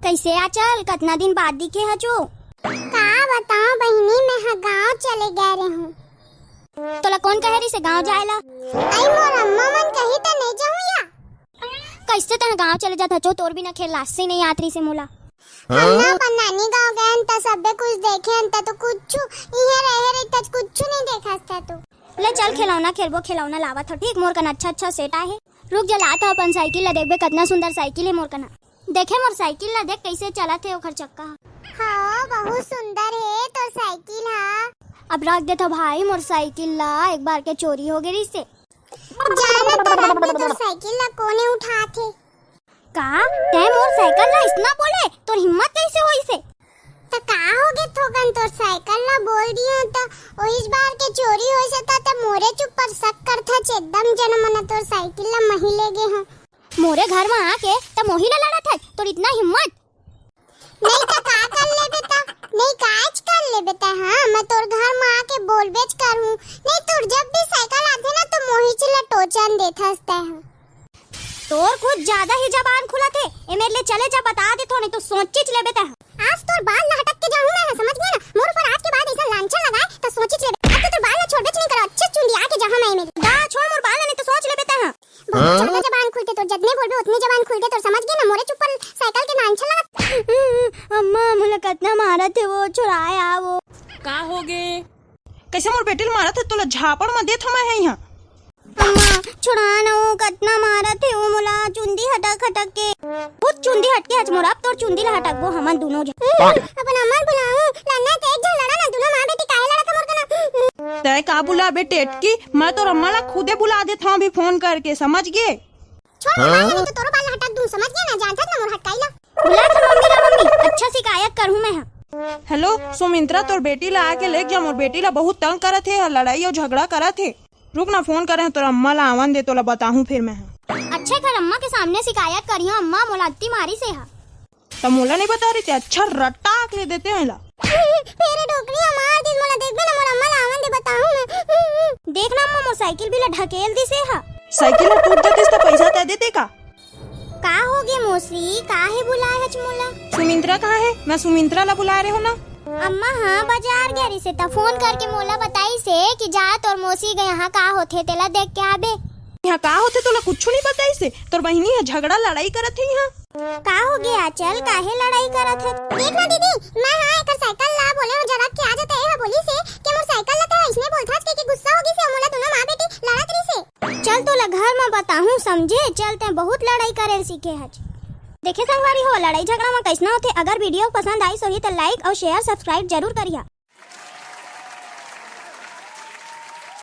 कैसे आचल कतना दिन बाद दिखे हजो। का बताओ बहिनी, मैं गाँव चले गए रहूं। तोला कौन कहे रही से गाँव जाएला? आई मोर अम्मा मन कही त नहीं जाऊं या। कैसे तन गाँव चले जात हजो, तोर भी ना खेल लासी नहीं आत रही से मोला। हमना अपन नानी गाँव गए त सबे कुछ देखे त तो कुछ इहे रहे रही त कुछ नहीं देखा था। तो ले चल खिलौना खेलबो, खिलौना लावत हो ठीक। मोर कन अच्छा अच्छा सेट आहे। रुक जा लात अपन साइकिल ला, देखबे कितना सुंदर साइकिल है मोर कना। देखे मोर साइकिल ला, देख कैसे चलत है ओखर चक्का। हाँ बहुत सुंदर है तो साइकिल हा। अब रख दे तो भाई मोर साइकिल ला, एक बार के चोरी हो गई से। जाना तो रख दे तो साइकिल ला कोने उठा थे। का ते मोर साइकिल ला इतना बोले, तोर हिम्मत कैसे होई से? तो का हो गए थोकन तोर साइकिल ला बोल दिया तो ओइस बार के चोरी होई से त मोरे चुप पर शक करथा छ एकदम जनमना तोर साइकिल ला मही ले गे हां। मोरे घर में आके त मोही ला लड़ा था, तोर इतना हिम्मत नहीं तो का कर ले बेटा, नहीं काज कर ले बेटा। हाँ मैं तोर घर में आके बोल बेच करूं, नहीं तोर जब भी साइकिल आथे ना तो मोही चिल्ला टोचन देथा हंसता है। तोर कुछ ज्यादा ही जबान खुला थे। ए मेरे लिए चले जा, बता दे तो नहीं तो सोची ले बेटा। आज तोर बाल ला हटक के जाऊं मैं, समझ गया ना। मोर ऊपर आज के बाद ऐसा लांछन लगाए तो सोची ले। अब तो तोर बाल ला छोड़ बेच नहीं करो, अच्छे चुंडी आके जहां मैं मेरी दा छोड़ मोर बाल नहीं तो सोच ले बेटा। बहुत ज्यादा जबान खुलते तो जतने बोलबे उतनी जबान खुलते तो समझ गई ना। मोरे चुप पर साइकिल के लांछन लगा। अम्मा मुझे कितना मारा थे वो, छुड़ाया वो। का हो गे? कैसे मोर बेटी मारा थे? तोला झापड़ में देत हम है यहाँ। अम्मा छुड़ाना वो कितना मारा थे वो मोला, चुंदी हटक हटक के। वो चुंदी हटके आज मोरा, अब तोर चुंदी ला हटक वो हमन दोनों अपन अमर बुलाऊं लन्ना ते एक जन लड़ा ना, दोनों मां बेटी काहे लड़ा था मोर कना। तय का बुला बेटे अटकी, मैं तो अम्मा ला खुदे बुला देता हूँ अभी फोन करके, समझ गए? छोड़ नहीं तो तोरो बाल ला हटक दूं, समझ गया ना। जानता ना मोर हटकाइला। बुला था मम्मी ला, मम्मी अच्छा शिकायत करूँ मैं। हेलो सुमित्रा, तोर बेटी ला आके ले जा। मोर बेटी ला बहुत तंग करत है, लड़ाई और झगड़ा करत है। रुक ना फोन करे तोर अम्मा ला आवन दे, तोला बताऊं फिर मैं। अच्छे घर अम्मा के सामने शिकायत करियो, अम्मा मोला अत्ती मारी से हा। तो मोला नहीं बता रही थे, अच्छा रट्टा आके ले देते हैं ला। फेरे डोकरी मार दी मोला, देखबे ना मोर अम्मा ला आवन दे बताऊं मैं। देखना अम्मा मोर साइकिल भी ला ढकेल दी से हा। साइकिल ला टूट जाती तो पैसा तय देते का? का हो गए मोसी, काहे बुलाए हच मोला? सुमित्रा कहाँ है? मैं सुमित्रा ला बुला रहे हो ना। अम्मा हाँ बाजार गई से ता फोन करके मोला बताई से कि जा तोर मोसी गए यहाँ का होथे तेला देख के आबे। यहाँ का होते तोला कुछ नहीं बताई से? तोर बहिनी है झगड़ा लड़ाई करत है यहाँ। का हो गया चल, काहे लड़ाई करत है? देख ना दीदी, मैं हाँ एकर साइकिल ला बोले हो जरा के आ जाता है बोली से कि मोर साइकिल ला तो इसने बोलथा कि गुस्सा होगी से मोला दोनों मां बेटी लड़त रही से। चल तोला घर में बताहूं समझे, चलते बहुत लड़ाई करे सीखे हज। देखे संगवारी हो लड़ाई झगड़ा में कैसना होते। अगर वीडियो पसंद आई सो ही तो लाइक और शेयर सब्सक्राइब जरूर करिया।